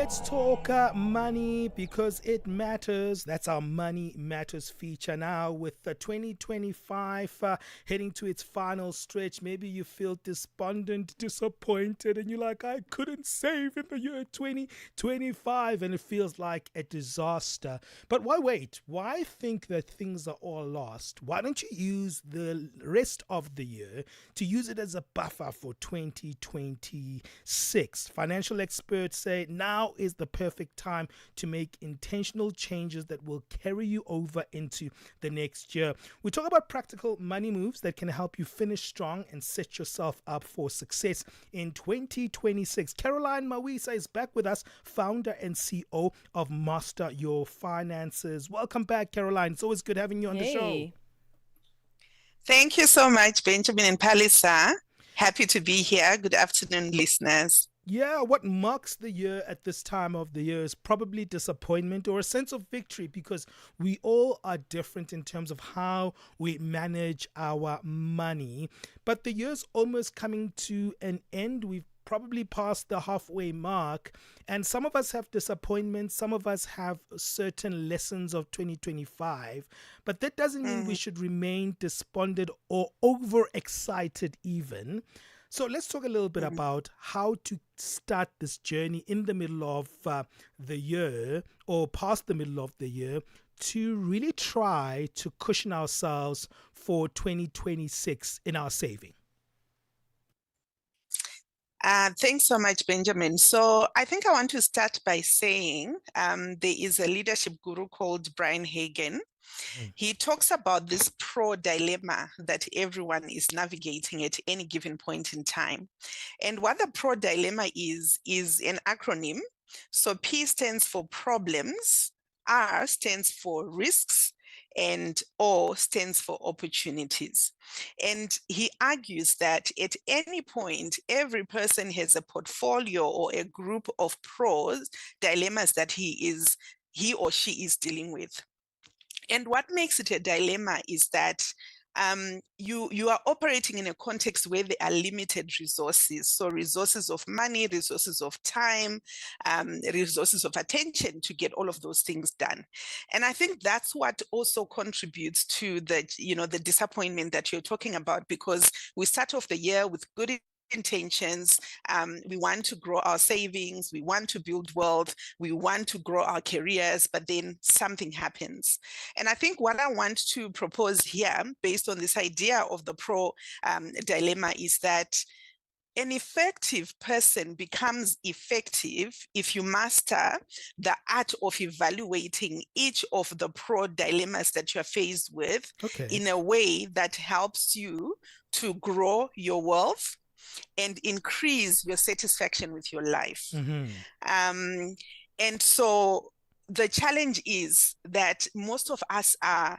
Let's talk money because it matters. That's our Money Matters feature now with 2025 heading to its final stretch. Maybe you feel despondent, disappointed, and you're like, I couldn't save in the year 2025, and it feels like a disaster. But why wait? Why think that things are all lost? Why don't you use the rest of the year to use it as a buffer for 2026? Financial experts say now is the perfect time to make intentional changes that will carry you over into the next year. We talk about practical money moves that can help you finish strong and set yourself up for success in 2026. Caroline Marwisa is back with us, founder and CEO of Master Your Finances. Welcome back, Caroline. It's always good having you on the show. Thank you so much, Benjamin and Palesa. Happy to be here. Good afternoon, listeners. Yeah, what marks the year at this time of the year is probably disappointment or a sense of victory, because we all are different in terms of how we manage our money. But the year's almost coming to an end. We've probably past the halfway mark, and some of us have disappointments, some of us have certain lessons of 2025, but that doesn't mean we should remain despondent or overexcited even. So let's talk a little bit about how to start this journey in the middle of the year or past the middle of the year to really try to cushion ourselves for 2026 in our saving. Thanks so much, Benjamin. So I think I want to start by saying there is a leadership guru called Brian Hagen. He talks about this pro dilemma that everyone is navigating at any given point in time. And what the pro dilemma is an acronym. So P stands for problems, R stands for risks, and O stands for opportunities. And he argues that at any point, every person has a portfolio or a group of pros dilemmas that he or she is dealing with. And what makes it a dilemma is that you are operating in a context where there are limited resources. So resources of money, resources of time, resources of attention to get all of those things done. And I think that's what also contributes to the disappointment that you're talking about, because we start off the year with good intentions. We want to grow our savings, we want to build wealth, we want to grow our careers, but then something happens. And I think what I want to propose here, based on this idea of the pro dilemma, is that an effective person becomes effective if you master the art of evaluating each of the pro dilemmas that you're faced with in a way that helps you to grow your wealth and increase your satisfaction with your life. And so the challenge is that most of us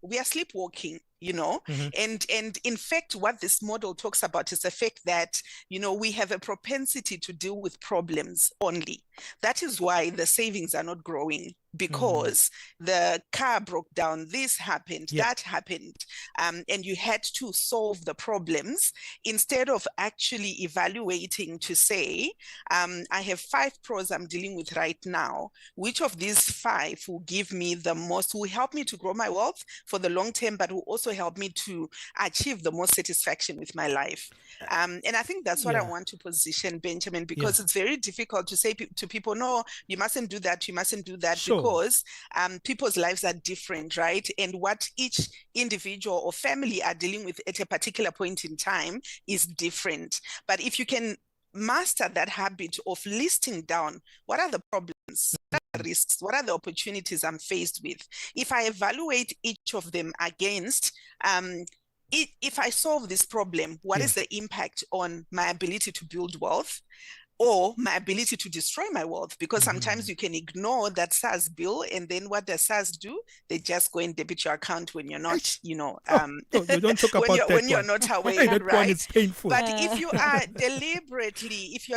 we are sleepwalking, and in fact, what this model talks about is the fact that, we have a propensity to deal with problems only. That is why the savings are not growing, because the car broke down, this happened, that happened, and you had to solve the problems instead of actually evaluating to say, I have 5 pros I'm dealing with right now. Which of these 5 will give me the most, will help me to grow my wealth for the long term, but will also help me to achieve the most satisfaction with my life? And I think that's what I want to position, Benjamin, because it's very difficult to say to people, no, you mustn't do that, you mustn't do that, because people's lives are different, right? And what each individual or family are dealing with at a particular point in time is different. But if you can master that habit of listing down, what are the problems, what are the risks, what are the opportunities I'm faced with? If I evaluate each of them against, if I solve this problem, what is the impact on my ability to build wealth? Or my ability to destroy my wealth? Because sometimes you can ignore that SARS bill, and then what does SARS do? They just go and debit your account when you're not, you don't talk about when you're not aware, that right? one is painful. But if you are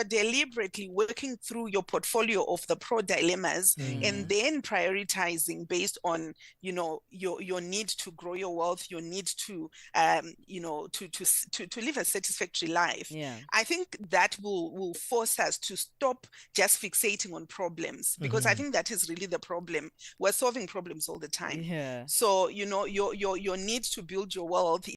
deliberately working through your portfolio of the pro dilemmas and then prioritizing based on, your need to grow your wealth, your need to, to live a satisfactory life, I think that will force force us to stop just fixating on problems, because I think that is really the problem. We're solving problems all the time. Yeah. So, your need to build your wealth,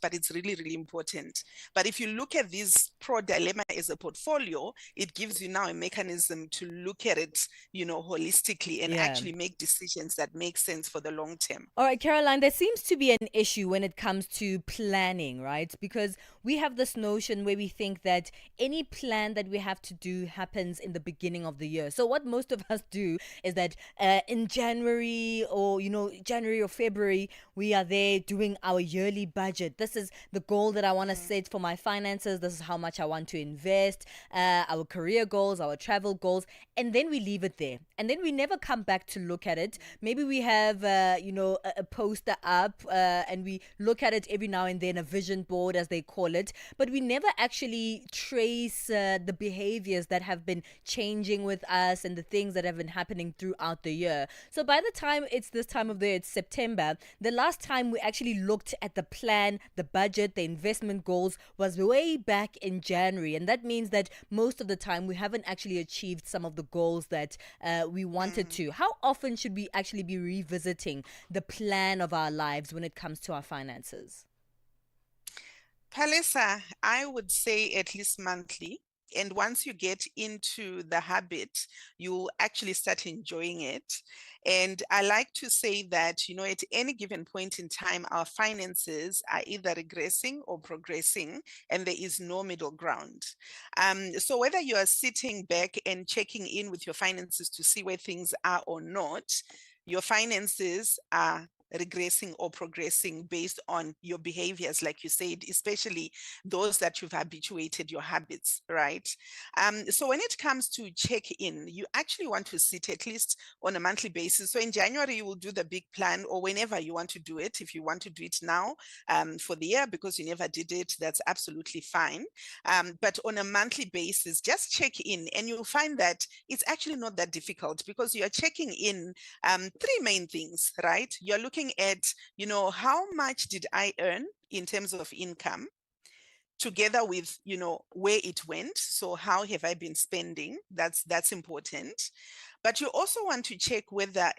but it's really, really important. But if you look at this pro dilemma as a portfolio, it gives you now a mechanism to look at it, holistically, and actually make decisions that make sense for the long term. All right, Caroline, there seems to be an issue when it comes to planning, right? Because we have this notion where we think that any plan that we have to do happens in the beginning of the year. So what most of us do is that in January or February, we are there doing our yearly budget. This is the goal that I want to set for my finances. This is how much I want to invest, our career goals, our travel goals, and then we leave it there. And then we never come back to look at it. Maybe we have, a poster up and we look at it every now and then, a vision board as they call it, but we never actually trace the behaviors that have been changing with us and the things that have been happening throughout the year. So by the time it's this time of the year, it's September, the last time we actually looked at the plan, the budget, the investment goals was way back in January. And that means that most of the time we haven't actually achieved some of the goals that we wanted to. How often should we actually be revisiting the plan of our lives when it comes to our finances? Palesa, I would say at least monthly. And once you get into the habit, you'll actually start enjoying it. And I like to say that, at any given point in time, our finances are either regressing or progressing, and there is no middle ground. So whether you are sitting back and checking in with your finances to see where things are or not, your finances are regressing or progressing based on your behaviors, like you said, especially those that you've habituated your habits, right? So when it comes to check-in, you actually want to sit at least on a monthly basis. So in January, you will do the big plan, or whenever you want to do it. If you want to do it now for the year because you never did it, that's absolutely fine. But on a monthly basis, just check in, and you'll find that it's actually not that difficult, because you're checking in three main things, right? You're looking at, how much did I earn in terms of income, together with, where it went. So how have I been spending? That's important. But you also want to check whether,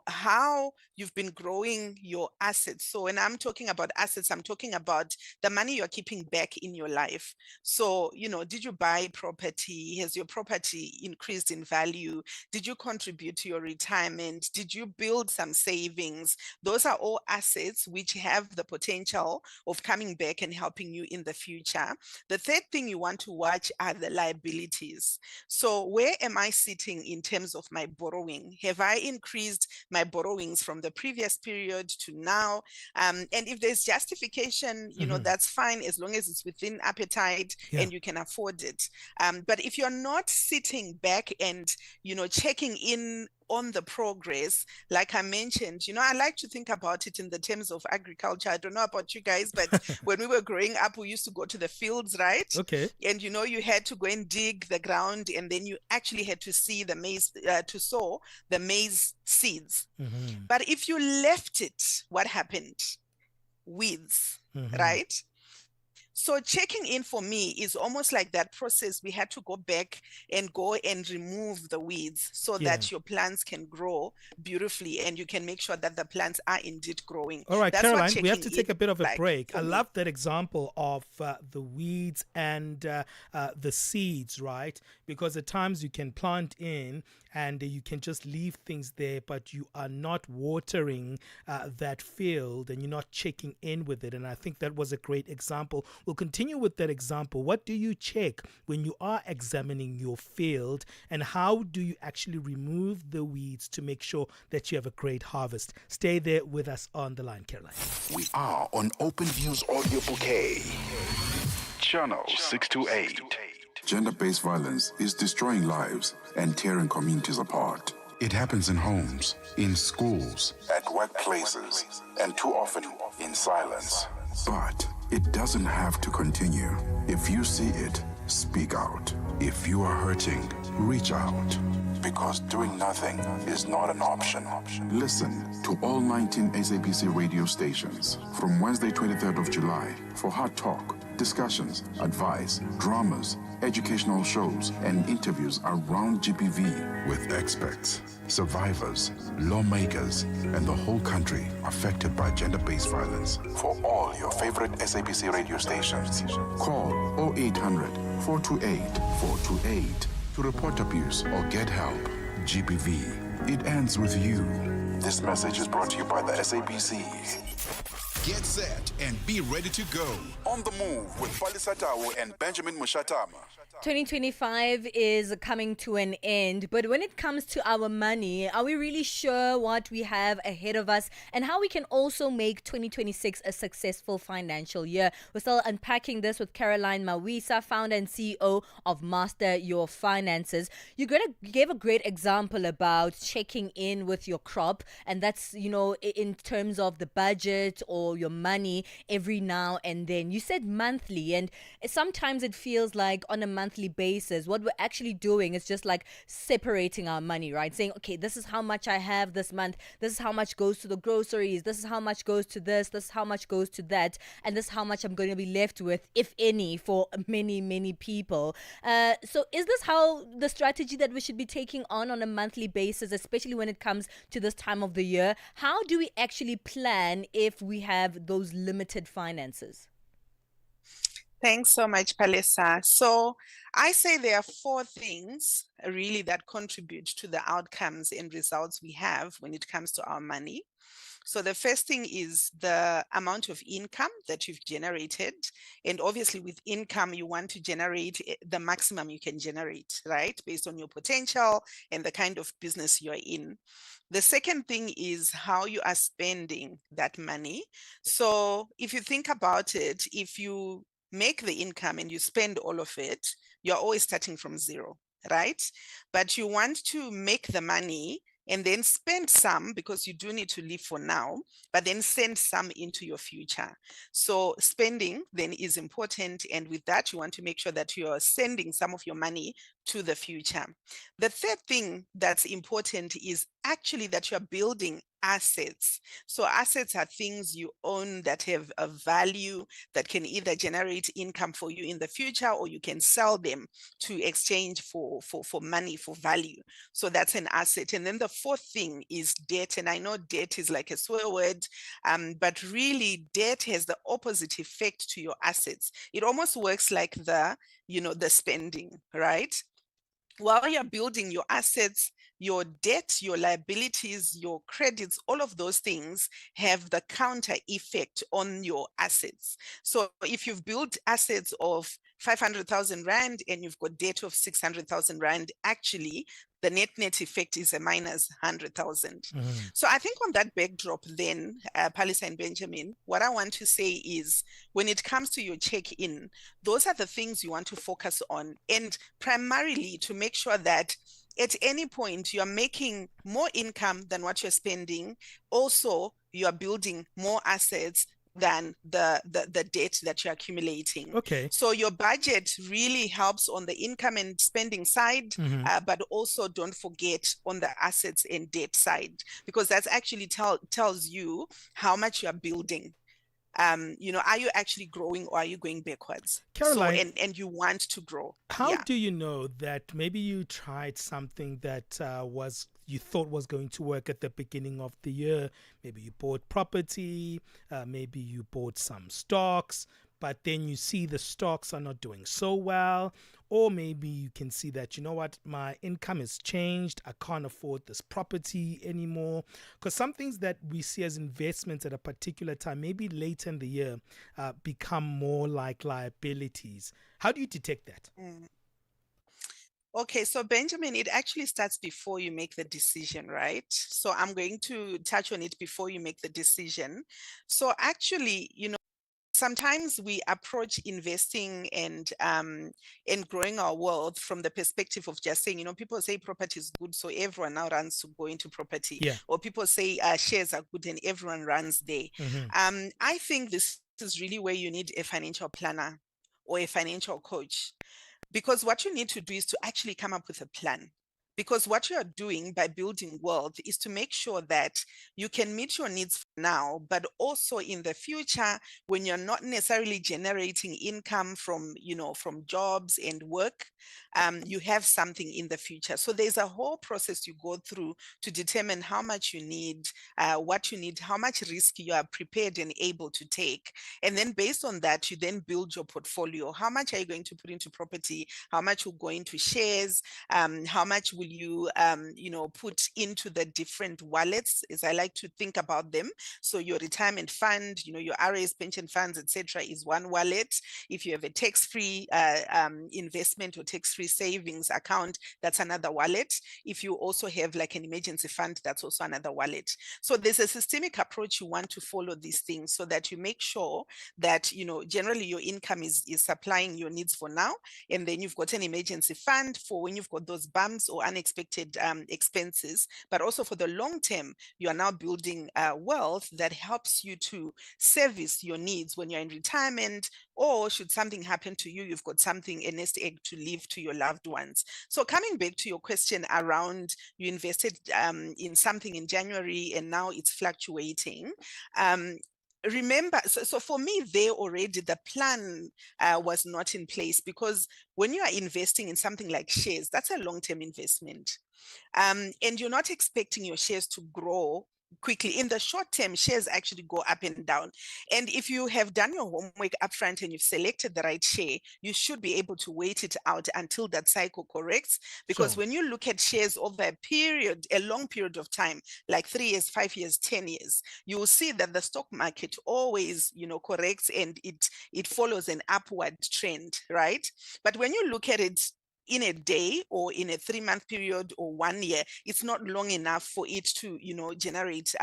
how you've been growing your assets. So when I'm talking about assets, I'm talking about the money you're keeping back in your life. So, did you buy property? Has your property increased in value? Did you contribute to your retirement? Did you build some savings? Those are all assets which have the potential of coming back and helping you in the future. The third thing you want to watch are the liabilities. So where am I sitting in terms of my borrowing? Have I increased my borrowings from the previous period to now? And if there's justification, that's fine, as long as it's within appetite and you can afford it. But if you're not sitting back and, checking in on the progress, like I mentioned, I like to think about it in the terms of agriculture. I don't know about you guys, but when we were growing up, we used to go to the fields, right? Okay. And you had to go and dig the ground, and then you actually had to see the maize, to sow the maize seeds. But if you left it, what happened? Weeds, right? So checking in for me is almost like that process. We had to go back and remove the weeds so that your plants can grow beautifully, and you can make sure that the plants are indeed growing. All right, That's Caroline, we have to take a bit of a break. I me. love that example of the weeds and the seeds, right? Because at times you can plant in and you can just leave things there, but you are not watering that field and you're not checking in with it. And I think that was a great example. We'll continue with that example. What do you check when you are examining your field, and how do you actually remove the weeds to make sure that you have a great harvest? Stay there with us on the line, Caroline. We are on Open Views Audio Bouquet, Channel 628. Gender-based violence is destroying lives and tearing communities apart. It happens in homes, in schools, At workplaces, and too often in silence. But it doesn't have to continue. If you see it, speak out. If you are hurting, reach out. because doing nothing is not an option. Listen to all 19 SABC radio stations from Wednesday, 23rd of July for hard talk, discussions, advice, dramas, educational shows, and interviews around GBV with experts, survivors, lawmakers, and the whole country affected by gender-based violence. For all your favorite SABC radio stations, call 0800 428 428 to report abuse or get help. GBV, it ends with you. This message is brought to you by the SABC. Get set and be ready to go. On the Move with Palesa Tau and Benjamin Moshatama. 2025 is coming to an end, but when it comes to our money, are we really sure what we have ahead of us and how we can also make 2026 a successful financial year? We're still unpacking this with Caroline Marwisa, founder and CEO of Master Your Finances. You gave a great example about checking in with your crop, and that's, in terms of the budget or your money every now and then. You said monthly, and sometimes it feels like on a monthly basis, what we're actually doing is just like separating our money, right? Saying, okay, this is how much I have this month. This is how much goes to the groceries. This is how much goes to this. This is how much goes to that. And this is how much I'm going to be left with, if any, for many, many people. So is this how the strategy that we should be taking on a monthly basis, especially when it comes to this time of the year? How do we actually plan if we have those limited finances? Thanks so much, Palesa. So I say there are four things really that contribute to the outcomes and results we have when it comes to our money. So the first thing is the amount of income that you've generated. And obviously with income, you want to generate the maximum you can generate, right? Based on your potential and the kind of business you're in. The second thing is how you are spending that money. So if you think about it, if you make the income and you spend all of it, you're always starting from zero, right? But you want to make the money and then spend some, because you do need to live for now, but then send some into your future. So spending then is important. And with that, you want to make sure that you are sending some of your money to the future. The third thing that's important is actually that you're building assets. So assets are things you own that have a value that can either generate income for you in the future, or you can sell them to exchange for money, for value. So that's an asset. And then the fourth thing is debt. And I know debt is like a swear word, but really debt has the opposite effect to your assets. It almost works like the spending, right? While you're building your assets, your debt, your liabilities, your credits, all of those things have the counter effect on your assets. So if you've built assets of 500,000 Rand and you've got debt of 600,000 Rand, actually, the net effect is a minus 100,000. So I think on that backdrop then, Palesa and Benjamin, what I want to say is when it comes to your check-in, those are the things you want to focus on, and primarily to make sure that at any point you are making more income than what you're spending. Also, you are building more assets than the debt that you're accumulating. Okay. So your budget really helps on the income and spending side, but also don't forget on the assets and debt side, because that's actually tells you how much you're building. Are you actually growing or are you going backwards? Caroline, so, and you want to grow. How do you know that maybe you tried something that you thought was going to work at the beginning of the year? Maybe you bought property, maybe you bought some stocks, but then you see the stocks are not doing so well. Or maybe you can see that, my income has changed. I can't afford this property anymore. Because some things that we see as investments at a particular time, maybe later in the year, become more like liabilities. How do you detect that? Okay, so Benjamin, it actually starts before you make the decision, right? So I'm going to touch on it before you make the decision. So actually, sometimes we approach investing and growing our wealth from the perspective of just saying, people say property is good, so everyone now runs to go into property. Yeah. Or people say shares are good and everyone runs there. I think this is really where you need a financial planner or a financial coach, because what you need to do is to actually come up with a plan. Because what you are doing by building wealth is to make sure that you can meet your needs now, but also in the future, when you're not necessarily generating income from, from jobs and work, you have something in the future. So there's a whole process you go through to determine how much you need, what you need, how much risk you are prepared and able to take. And then based on that, you then build your portfolio. How much are you going to put into property? How much will go into shares? How much will you, put into the different wallets, as I like to think about them? So your retirement fund, your RAs, pension funds, etc., is one wallet. If you have a tax-free investment or tax-free savings account, that's another wallet. If you also have like an emergency fund, that's also another wallet. So there's a systemic approach you want to follow these things so that you make sure that, generally your income is supplying your needs for now. And then you've got an emergency fund for when you've got those bumps or unexpected expenses. But also for the long term, you are now building wealth that helps you to service your needs when you're in retirement, or should something happen to you, you've got something, a nest egg to leave to your loved ones. So coming back to your question around you invested in something in January and now it's fluctuating. Remember, so for me, there already the plan was not in place, because when you are investing in something like shares, that's a long-term investment. And you're not expecting your shares to grow quickly. In the short term, shares actually go up and down. And if you have done your homework upfront and you've selected the right share, you should be able to wait it out until that cycle corrects. Because Sure. when you look at shares over a long period of time, like 3 years, 5 years, 10 years, you will see that the stock market always, corrects, and it follows an upward trend, right? But when you look at it in a day or in a 3-month period or 1 year, it's not long enough for it to, generate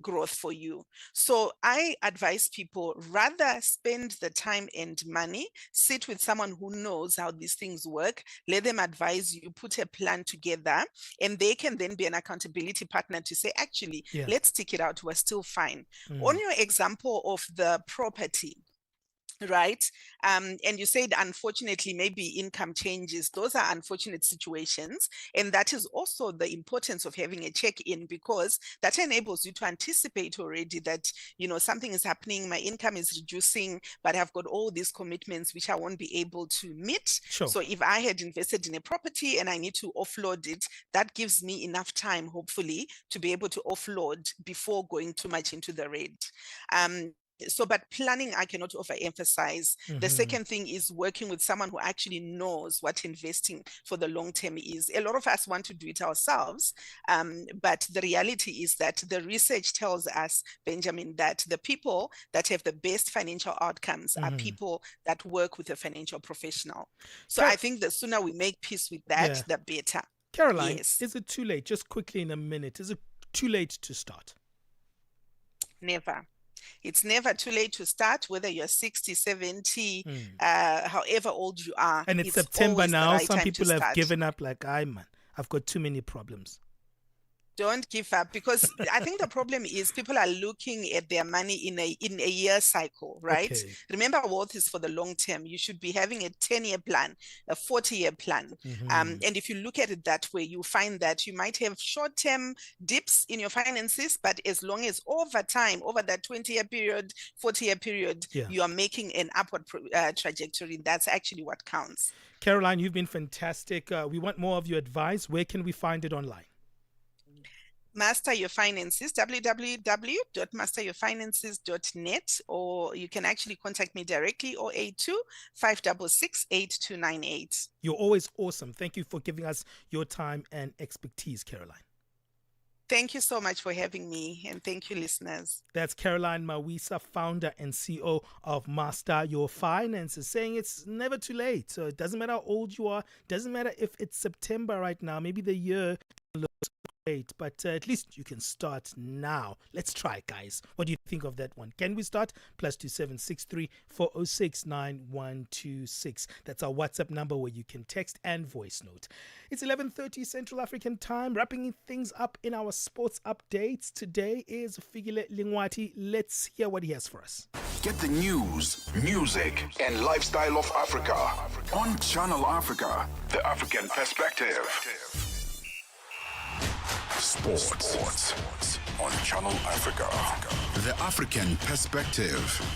growth for you. So I advise people, rather spend the time and money, sit with someone who knows how these things work, let them advise you, put a plan together, and they can then be an accountability partner to say, actually, Yeah. let's stick it out, we're still fine. On your example of the property, right? And you said, unfortunately, maybe income changes. Those are unfortunate situations. And that is also the importance of having a check-in, because that enables you to anticipate already that, something is happening, my income is reducing, but I've got all these commitments which I won't be able to meet. Sure. So if I had invested in a property and I need to offload it, that gives me enough time, hopefully, to be able to offload before going too much into the red. But planning, I cannot overemphasize. The second thing is working with someone who actually knows what investing for the long term is. A lot of us want to do it ourselves, but the reality is that the research tells us, Benjamin, that the people that have the best financial outcomes are people that work with a financial professional. So I think the sooner we make peace with that, the better. Caroline, Yes. is it too late? Just quickly in a minute, is it too late to start? Never. It's never too late to start, whether you're 60, 70, however old you are. And it's September now. Right, some people have given up, like, man, I've got too many problems. Don't give up, because I think the problem is people are looking at their money in a year cycle, right? Okay. Remember, wealth is for the long term. You should be having a 10-year plan, a 40-year plan. And if you look at it that way, you find that you might have short-term dips in your finances, but as long as over time, over that 20-year period, 40-year period, you are making an upward trajectory, that's actually what counts. Caroline, you've been fantastic. We want more of your advice. Where can we find it online? Master Your Finances, www.masteryourfinances.net, or you can actually contact me directly, 082-566-8298. You're always awesome. Thank you for giving us your time and expertise, Caroline. Thank you so much for having me, and thank you, listeners. That's Caroline Marwisa, founder and CEO of Master Your Finances, saying it's never too late. So it doesn't matter how old you are, doesn't matter if it's September right now, maybe the year looks great, but at least you can start now. Let's try, guys. What do you think of that one? Can we start? +2763 406 9126. That's our WhatsApp number where you can text and voice note. It's 11:30 Central African time. Wrapping things up in our sports updates. Today is Figile Lingwati. Let's hear what he has for us. Get the news, music, and lifestyle of Africa on Channel Africa, the African perspective. Sports on Channel Africa. The African Perspective.